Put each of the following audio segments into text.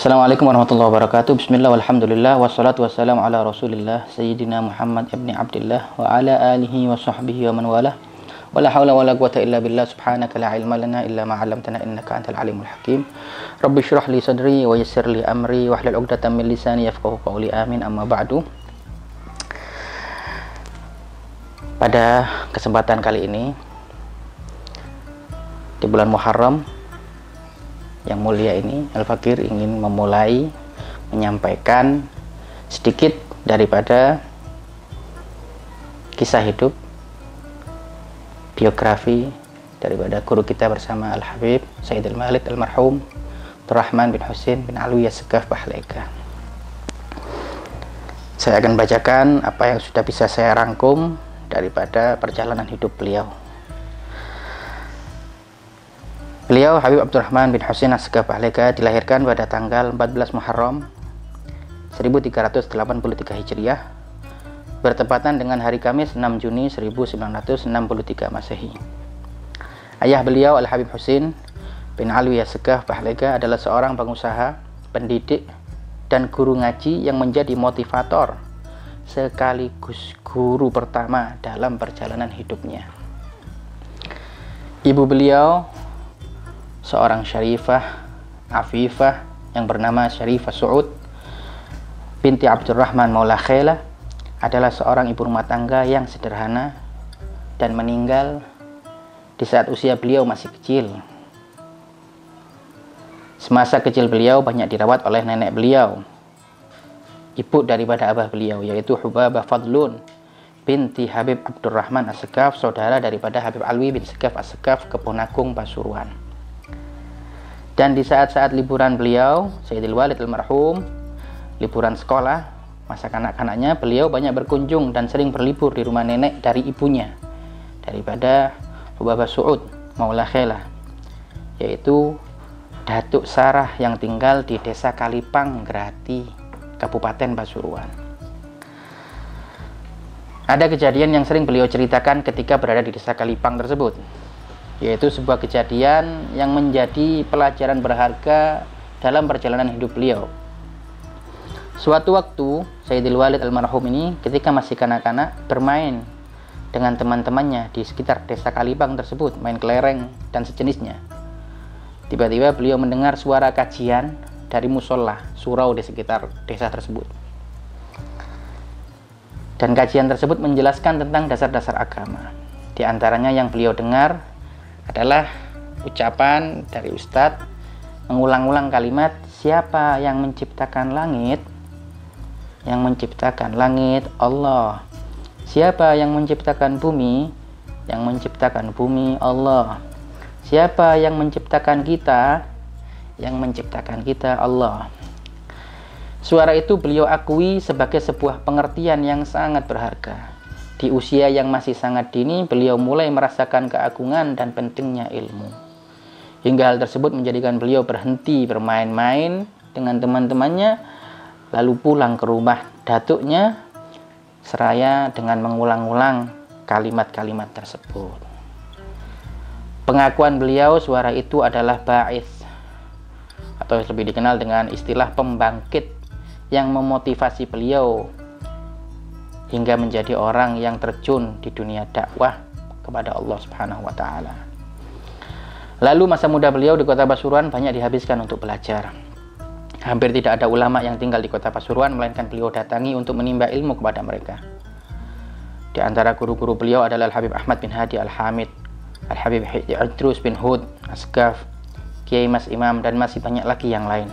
Assalamualaikum warahmatullahi wabarakatuh. Bismillah walhamdulillah wassalatu wassalamu ala rasulillah Sayyidina Muhammad ibni Abdillah wa ala alihi wa sahbihi wa man wala wala hawla wala quwata illa billah subhanaka la ilma lana illa ma 'allamtana innaka antal alimul hakim. Rabbi shrah li sadri wa yassir li amri wahlul 'uqdatam min lisani yafqahu qawli. Amin. Amma ba'du. Pada kesempatan kali ini di bulan Muharram yang mulia ini, Al-Fakir ingin memulai menyampaikan sedikit daripada kisah hidup, biografi daripada guru kita bersama Al-Habib Sayyid Al-Malid Al-Marhum Abdurrahman bin Husin bin Alwi As-Segaf Bahleka. Saya akan bacakan apa yang sudah bisa saya rangkum daripada perjalanan hidup beliau. Beliau Habib Abdurrahman bin Husin As-Segaf Bahleka dilahirkan pada tanggal 14 Muharram 1383 Hijriah bertepatan dengan hari Kamis 6 Juni 1963 Masehi. Ayah beliau Al-Habib Husin bin Alwi As-Segaf Bahleka adalah seorang pengusaha, pendidik, dan guru ngaji yang menjadi motivator sekaligus guru pertama dalam perjalanan hidupnya. Ibu beliau seorang Syarifah Afifah yang bernama Syarifah Su'ud binti Abdurrahman Maula Khela adalah seorang ibu rumah tangga yang sederhana dan meninggal di saat usia beliau masih kecil. Semasa kecil beliau banyak dirawat oleh nenek beliau, ibu daripada abah beliau, yaitu Hubabah Fadlun binti Habib Abdurrahman As-Segaf, saudara daripada Habib Alwi bin Segaf As-Segaf Keponagung Pasuruan. Dan di saat-saat liburan beliau, Sayyidil Walid Al-Marhum, liburan sekolah, masa kanak-kanaknya, beliau banyak berkunjung dan sering berlibur di rumah nenek dari ibunya, daripada Hubabah Su'ud Maula Khela, yaitu Datuk Sarah yang tinggal di Desa Kalipang, Grati, Kabupaten Pasuruan. Ada kejadian yang sering beliau ceritakan ketika berada di Desa Kalipang tersebut, yaitu sebuah kejadian yang menjadi pelajaran berharga dalam perjalanan hidup beliau. Suatu waktu, Sayyidil Walid Al-Marhum ini ketika masih kanak-kanak bermain dengan teman-temannya di sekitar Desa Kalipang tersebut, main kelereng dan sejenisnya. Tiba-tiba beliau mendengar suara kajian dari musola, surau di sekitar desa tersebut. Dan kajian tersebut menjelaskan tentang dasar-dasar agama. Di antaranya yang beliau dengar adalah ucapan dari Ustadz mengulang-ulang kalimat, siapa yang menciptakan langit? Yang menciptakan langit Allah. Siapa yang menciptakan bumi? Yang menciptakan bumi Allah. Siapa yang menciptakan kita? Yang menciptakan kita Allah. Suara itu beliau akui sebagai sebuah pengertian yang sangat berharga. Di usia yang masih sangat dini, beliau mulai merasakan keagungan dan pentingnya ilmu. Hingga hal tersebut menjadikan beliau berhenti bermain-main dengan teman-temannya, lalu pulang ke rumah datuknya, seraya dengan mengulang-ulang kalimat-kalimat tersebut. Pengakuan beliau, suara itu adalah ba'is, atau lebih dikenal dengan istilah pembangkit, yang memotivasi beliau hingga menjadi orang yang terjun di dunia dakwah kepada Allah Subhanahu wa Ta'ala. Lalu masa muda beliau di kota Pasuruan banyak dihabiskan untuk belajar. Hampir tidak ada ulama yang tinggal di kota Pasuruan, melainkan beliau datangi untuk menimba ilmu kepada mereka. Di antara guru-guru beliau adalah Al-Habib Ahmad bin Hadi Al-Hamid, Al-Habib Idrus bin Hud As-Segaf, Kiai Mas Imam, dan masih banyak lagi yang lain.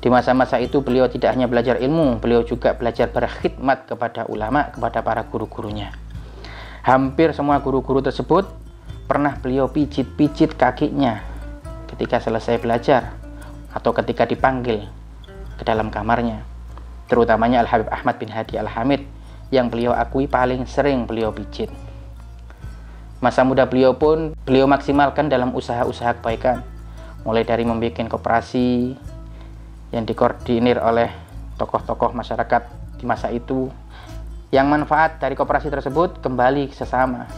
Di masa-masa itu beliau tidak hanya belajar ilmu, beliau juga belajar berkhidmat kepada ulama, kepada para guru-gurunya. Hampir semua guru-guru tersebut pernah beliau pijit-pijit kakinya ketika selesai belajar atau ketika dipanggil ke dalam kamarnya. Terutamanya Al-Habib Ahmad bin Hadi Al-Hamid yang beliau akui paling sering beliau pijit. Masa muda beliau pun beliau maksimalkan dalam usaha-usaha kebaikan, mulai dari membuat koperasi yang dikoordinir oleh tokoh-tokoh masyarakat di masa itu, yang manfaat dari koperasi tersebut kembali sesama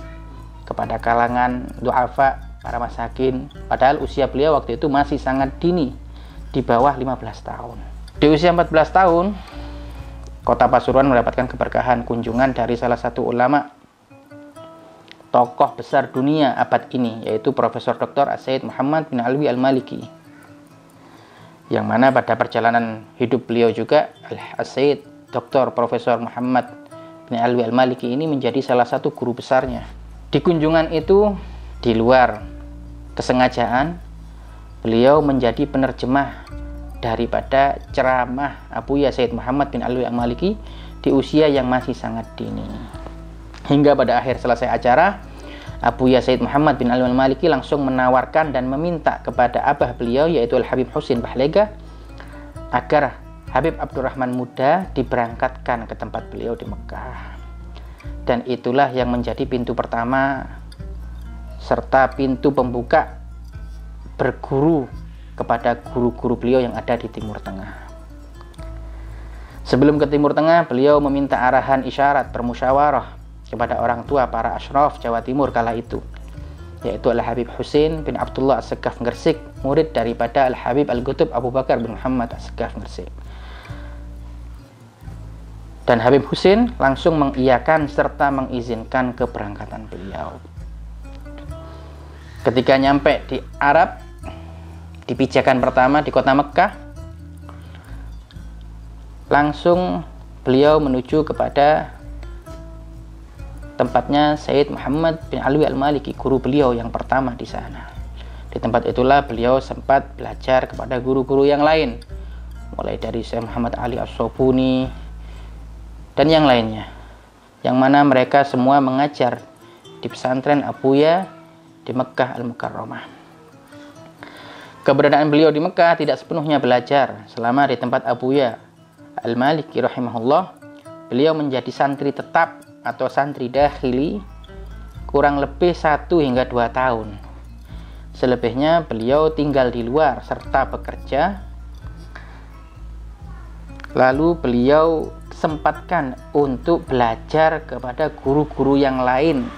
kepada kalangan du'afa, para masakin. Padahal usia beliau waktu itu masih sangat dini, di bawah 15 tahun. Di usia 14 tahun, kota Pasuruan mendapatkan keberkahan kunjungan dari salah satu ulama tokoh besar dunia abad ini, yaitu Profesor Dr. As-Sayyid Muhammad bin Alwi Al-Maliki, yang mana pada perjalanan hidup beliau juga As-Sayyid Dr. Profesor Muhammad bin Alwi Al-Maliki ini menjadi salah satu guru besarnya. Di kunjungan itu, di luar kesengajaan, beliau menjadi penerjemah daripada ceramah Abuya Sayyid Muhammad bin Alwi Al-Maliki di usia yang masih sangat dini. Hingga pada akhir selesai acara, Abuya Sayyid Muhammad bin Alwi Al-Maliki langsung menawarkan dan meminta kepada abah beliau, yaitu Al-Habib Husin Bahlega, agar Habib Abdurrahman Muda diberangkatkan ke tempat beliau di Mekah. Dan itulah yang menjadi pintu pertama serta pintu pembuka berguru kepada guru-guru beliau yang ada di Timur Tengah. Sebelum ke Timur Tengah, beliau meminta arahan isyarat bermusyawarah kepada orang tua para asyraf Jawa Timur kala itu, yaitu Al-Habib Husin bin Abdullah As-Segaf Gresik, murid daripada Al-Habib Al-Qutub Abu Bakar bin Muhammad As-Segaf Gresik. Dan Habib Husin langsung mengiyakan serta mengizinkan keberangkatan beliau. Ketika nyampe di Arab, di pijakan pertama di kota Mekah, langsung beliau menuju kepada tempatnya Sayyid Muhammad bin Alwi Al-Maliki, guru beliau yang pertama di sana. Di tempat itulah beliau sempat belajar kepada guru-guru yang lain, mulai dari Syekh Muhammad Ali As-Sobuni dan yang lainnya, yang mana mereka semua mengajar di pesantren Abuya di Mekah Al-Mukarramah. Keberadaan beliau di Mekah tidak sepenuhnya belajar. Selama di tempat Abuya Al-Maliki rahimahullah, beliau menjadi santri tetap atau santri dakhili kurang lebih 1 hingga 2 tahun. Selebihnya beliau tinggal di luar serta bekerja. Lalu beliau sempatkan untuk belajar kepada guru-guru yang lain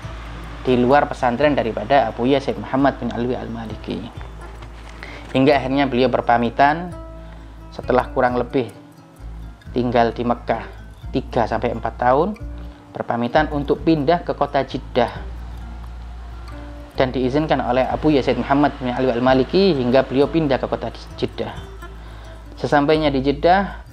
di luar pesantren daripada Abuya Sayyid Muhammad bin Alwi Al-Maliki. Hingga akhirnya beliau berpamitan setelah kurang lebih tinggal di Mekah 3-4 tahun, berpamitan untuk pindah ke kota Jeddah, dan diizinkan oleh Abuya Sayyid Muhammad bin Alwi Al-Maliki hingga beliau pindah ke kota Jeddah. Sesampainya di Jeddah,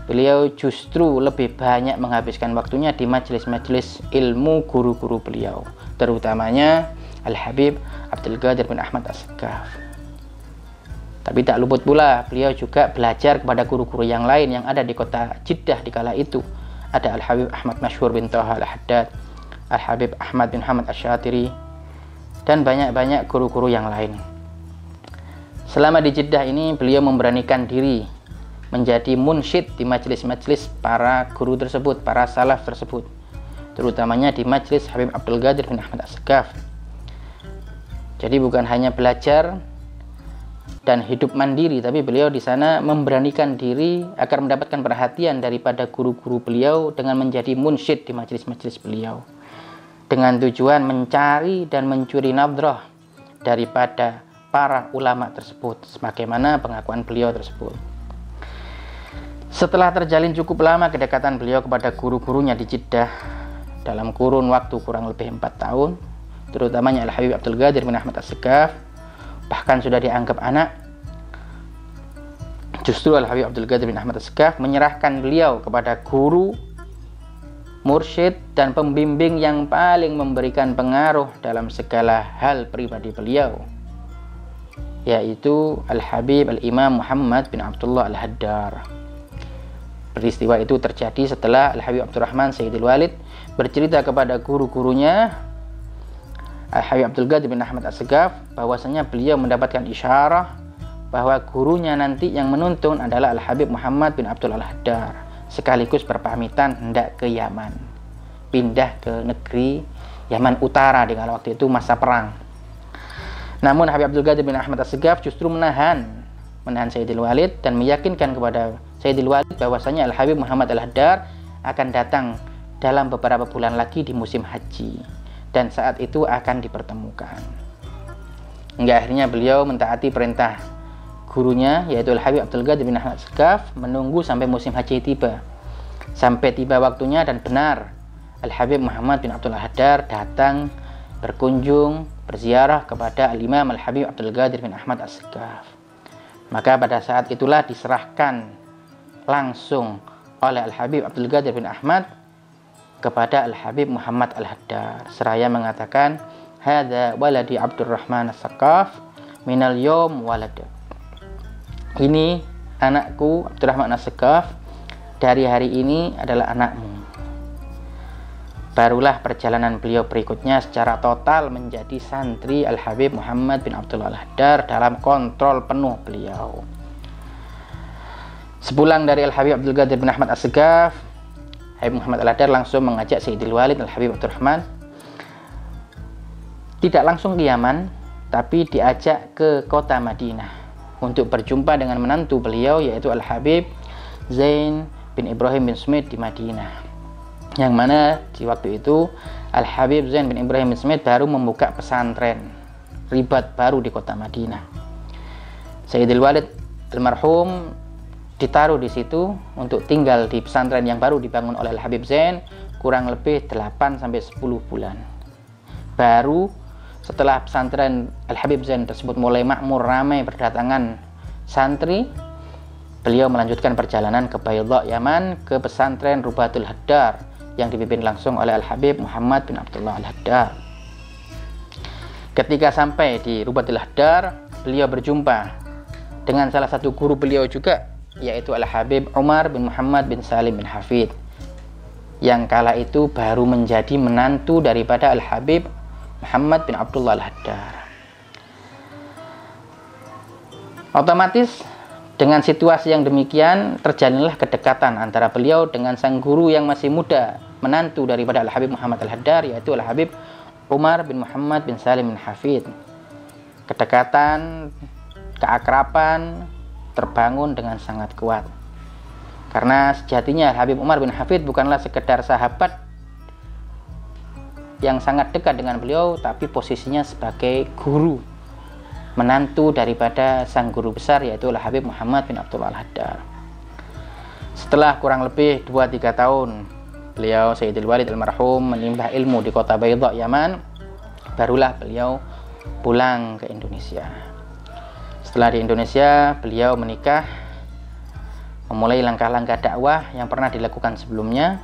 beliau justru lebih banyak menghabiskan waktunya di majelis-majelis ilmu guru-guru beliau, terutamanya Al-Habib Abdul Qadir bin Ahmad As-Segaf. Tapi tak luput pula beliau juga belajar kepada guru-guru yang lain yang ada di kota Jeddah di kala itu. Ada Al-Habib Ahmad Masyhur bin Taha Al-Haddad, Al-Habib Ahmad bin Hamad Asy-Syatiri, dan banyak-banyak guru-guru yang lain. Selama di Jeddah ini beliau memberanikan diri menjadi munsyid di majelis-majelis para guru tersebut, para salaf tersebut, terutamanya di majelis Habib Abdul Qadir bin Ahmad As-Segaf. Jadi bukan hanya belajar dan hidup mandiri, tapi beliau di sana memberanikan diri agar mendapatkan perhatian daripada guru-guru beliau dengan menjadi munsyid di majelis-majelis beliau, dengan tujuan mencari dan mencuri nadrah daripada para ulama tersebut, sebagaimana pengakuan beliau tersebut. Setelah terjalin cukup lama kedekatan beliau kepada guru-gurunya di Jeddah dalam kurun waktu kurang lebih 4 tahun, terutamanya Al-Habib Abdul Qadir bin Ahmad As-Segaf, bahkan sudah dianggap anak, justru Al-Habib Abdul Qadir bin Ahmad As-Segaf menyerahkan beliau kepada guru, mursyid, dan pembimbing yang paling memberikan pengaruh dalam segala hal pribadi beliau, yaitu Al-Habib Al-Imam Muhammad bin Abdullah Al-Haddar. Peristiwa itu terjadi setelah Al-Habib Abdurrahman Sayyidil Walid bercerita kepada guru-gurunya Al-Habib Abdul Qadir bin Ahmad As-Segaf bahwasanya beliau mendapatkan isyarah bahwa gurunya nanti yang menuntun adalah Al-Habib Muhammad bin Abdul Al-Haddar, sekaligus berpamitan hendak ke Yaman, pindah ke negeri Yaman Utara di kala waktu itu masa perang. Namun Habib Abdul Qadir bin Ahmad As-Segaf justru menahan Sayyidil Walid dan meyakinkan kepada Sayyidil Walid bahwasanya Al-Habib Muhammad Al-Haddar akan datang dalam beberapa bulan lagi di musim haji, dan saat itu akan dipertemukan. Hingga akhirnya beliau mentaati perintah gurunya yaitu Al-Habib Abdul Qadir bin Ahmad As-Saqqaf menunggu sampai musim haji tiba. Sampai tiba waktunya dan benar Al-Habib Muhammad bin Abdul Haddar datang berkunjung berziarah kepada Al-Imam Al-Habib Abdul Qadir bin Ahmad As-Saqqaf. Maka pada saat itulah diserahkan langsung oleh Al-Habib Abdul Qadir bin Ahmad kepada Al-Habib Muhammad Al-Haddar seraya mengatakan, hadza waladi Abdurrahman As-Saqqaf minal yawm walada. Ini anakku Abdurrahman As-Saqqaf, dari hari ini adalah anakmu. Barulah perjalanan beliau berikutnya secara total menjadi santri Al-Habib Muhammad bin Abdullah Al-Haddar dalam kontrol penuh beliau. Sepulang dari Al-Habib Abdul Qadir bin Ahmad As-Saqqaf, Habib Muhammad Al-Haddar langsung mengajak Sayyidil Walid Al-Habib Abdurrahman tidak langsung ke Yaman, tapi diajak ke kota Madinah untuk berjumpa dengan menantu beliau yaitu Al-Habib Zain bin Ibrahim bin Smith di Madinah. Yang mana di waktu itu Al-Habib Zain bin Ibrahim bin Smith baru membuka pesantren ribat baru di kota Madinah. Sayyidil Walid almarhum ditaruh di situ untuk tinggal di pesantren yang baru dibangun oleh Al-Habib Zain kurang lebih 8 sampai 10 bulan. Baru setelah pesantren Al-Habib Zain tersebut mulai makmur, ramai berdatangan santri, beliau melanjutkan perjalanan ke Baydha, Yaman, ke pesantren Rubatul Haddar yang dipimpin langsung oleh Al-Habib Muhammad bin Abdullah Al-Haddar. Ketika sampai di Rubatul Haddar, beliau berjumpa dengan salah satu guru beliau juga, yaitu Al-Habib Umar bin Muhammad bin Salim bin Hafid, yang kala itu baru menjadi menantu daripada Al-Habib Muhammad bin Abdullah Al-Haddar. Otomatis dengan situasi yang demikian terjalinlah kedekatan antara beliau dengan sang guru yang masih muda, menantu daripada Al-Habib Muhammad Al-Haddar, yaitu Al-Habib Umar bin Muhammad bin Salim bin Hafid. Kedekatan, keakraban terbangun dengan sangat kuat. Karena sejatinya Al-Habib Umar bin Hafid bukanlah sekedar sahabat yang sangat dekat dengan beliau, tapi posisinya sebagai guru, menantu daripada sang guru besar yaitu Al-Habib Muhammad bin Abdullah Al-Haddar. Setelah kurang lebih 2-3 tahun beliau Sayyidil Walid almarhum menimba ilmu di kota Baydha, Yaman, barulah beliau pulang ke Indonesia. Setelah di Indonesia beliau menikah, memulai langkah-langkah dakwah yang pernah dilakukan sebelumnya,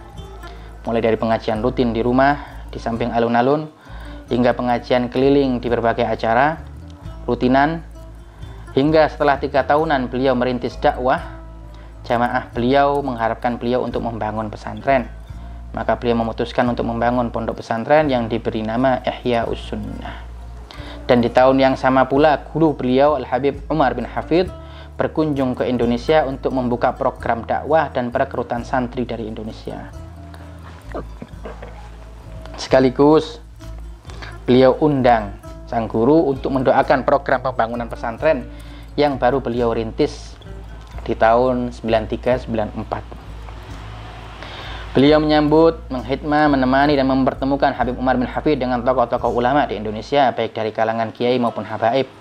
mulai dari pengajian rutin di rumah di samping alun-alun hingga pengajian keliling di berbagai acara rutinan, hingga setelah 3 tahunan beliau merintis dakwah, jamaah beliau mengharapkan beliau untuk membangun pesantren. Maka beliau memutuskan untuk membangun pondok pesantren yang diberi nama Ihya'us Sunnah. Dan di tahun yang sama pula guru beliau Al-Habib Umar bin Hafid berkunjung ke Indonesia untuk membuka program dakwah dan perekrutan santri dari Indonesia. Sekaligus beliau undang sang guru untuk mendoakan program pembangunan pesantren yang baru beliau rintis di tahun 93-94. Beliau menyambut, menghidmah, menemani dan mempertemukan Habib Umar bin Hafid dengan tokoh-tokoh ulama di Indonesia, baik dari kalangan kiai maupun habaib.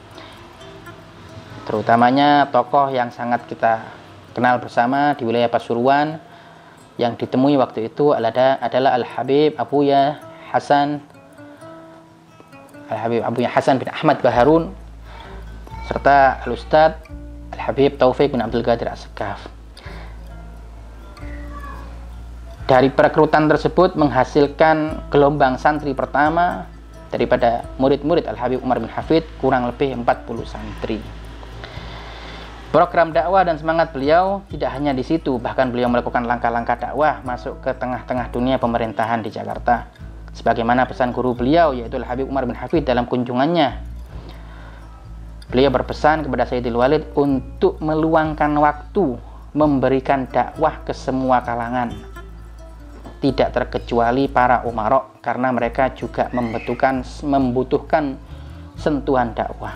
Terutamanya tokoh yang sangat kita kenal bersama di wilayah Pasuruan yang ditemui waktu itu adalah Al-Habib Abuya Hasan bin Ahmad Baharun serta Al-Ustadz Al-Habib Taufik bin Abdul Qadir As-Saqqaf. Dari perekrutan tersebut menghasilkan gelombang santri pertama daripada murid-murid Al-Habib Umar bin Hafid, kurang lebih 40 santri. Program dakwah dan semangat beliau tidak hanya di situ, bahkan beliau melakukan langkah-langkah dakwah masuk ke tengah-tengah dunia pemerintahan di Jakarta. Sebagaimana pesan guru beliau yaitu Al-Habib Umar bin Hafid dalam kunjungannya. Beliau berpesan kepada Sayyidil Walid untuk meluangkan waktu memberikan dakwah ke semua kalangan, tidak terkecuali para umarok, karena mereka juga membutuhkan sentuhan dakwah.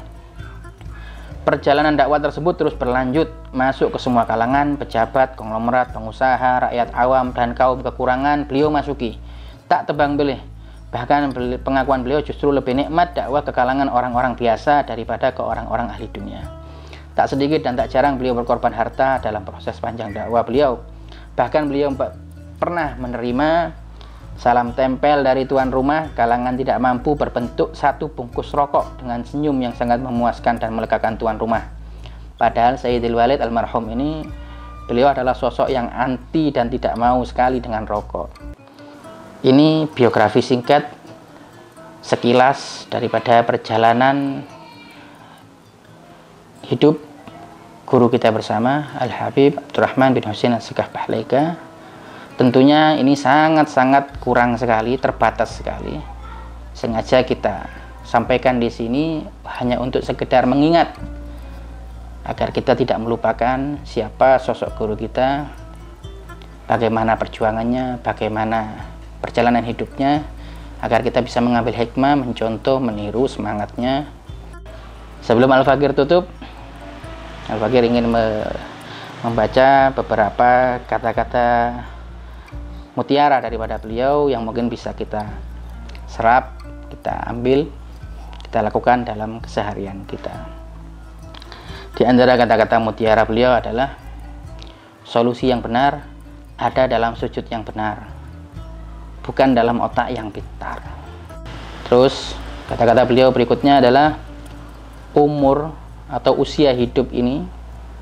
Perjalanan dakwah tersebut terus berlanjut, masuk ke semua kalangan, pejabat, konglomerat, pengusaha, rakyat awam, dan kaum kekurangan beliau masuki. Tak tebang pilih, bahkan pengakuan beliau justru lebih nikmat dakwah ke kalangan orang-orang biasa daripada ke orang-orang ahli dunia. Tak sedikit dan tak jarang beliau berkorban harta dalam proses panjang dakwah beliau. Bahkan beliau pernah menerima salam tempel dari tuan rumah kalangan tidak mampu berbentuk satu bungkus rokok dengan senyum yang sangat memuaskan dan melegakan tuan rumah. Padahal Sayyidil Walid almarhum ini, beliau adalah sosok yang anti dan tidak mau sekali dengan rokok. Ini biografi singkat sekilas daripada perjalanan hidup guru kita bersama, Al-Habib Abdurrahman bin Husain As-Segaf Bahlaika. Tentunya ini sangat-sangat kurang sekali, terbatas sekali. Sengaja kita sampaikan di sini hanya untuk sekedar mengingat agar kita tidak melupakan siapa sosok guru kita, bagaimana perjuangannya, bagaimana perjalanan hidupnya, agar kita bisa mengambil hikmah, mencontoh, meniru semangatnya. Sebelum Al-Fakir tutup, Al-Fakir ingin membaca beberapa kata-kata mutiara daripada beliau yang mungkin bisa kita serap, kita ambil, kita lakukan dalam keseharian kita. Di antara kata-kata mutiara beliau adalah, solusi yang benar ada dalam sujud yang benar, bukan dalam otak yang pintar. Terus kata-kata beliau berikutnya adalah, umur atau usia hidup ini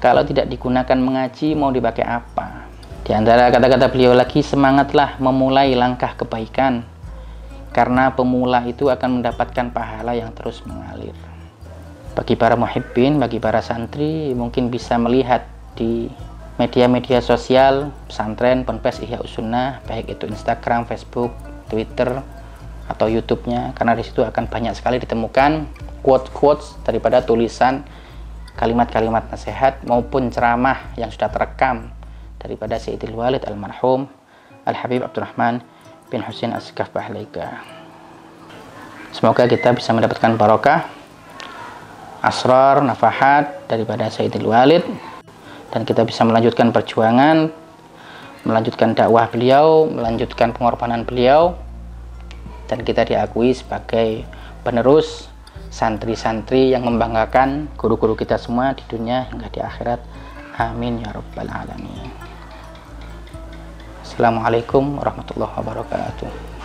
kalau tidak digunakan mengaji mau dipakai apa? Di antara kata-kata beliau lagi, semangatlah memulai langkah kebaikan karena pemula itu akan mendapatkan pahala yang terus mengalir. Bagi para muhibbin, bagi para santri, mungkin bisa melihat di media-media sosial pesantren Ponpes Ihya Sunnah, baik itu Instagram, Facebook, Twitter, atau YouTube-nya, karena di situ akan banyak sekali ditemukan quotes-quotes daripada tulisan kalimat-kalimat nasihat maupun ceramah yang sudah terekam daripada Sayyidil Walid almarhum Al-Habib Abdurrahman bin Husain As-Segaf Bahlaika. Semoga kita bisa mendapatkan barokah, asrar, nafahat daripada Sayyidil Walid, dan kita bisa melanjutkan perjuangan, melanjutkan dakwah beliau, melanjutkan pengorbanan beliau, dan kita diakui sebagai penerus santri-santri yang membanggakan guru-guru kita semua di dunia hingga di akhirat. Amin ya rabbal alamin. Assalamualaikum warahmatullahi wabarakatuh.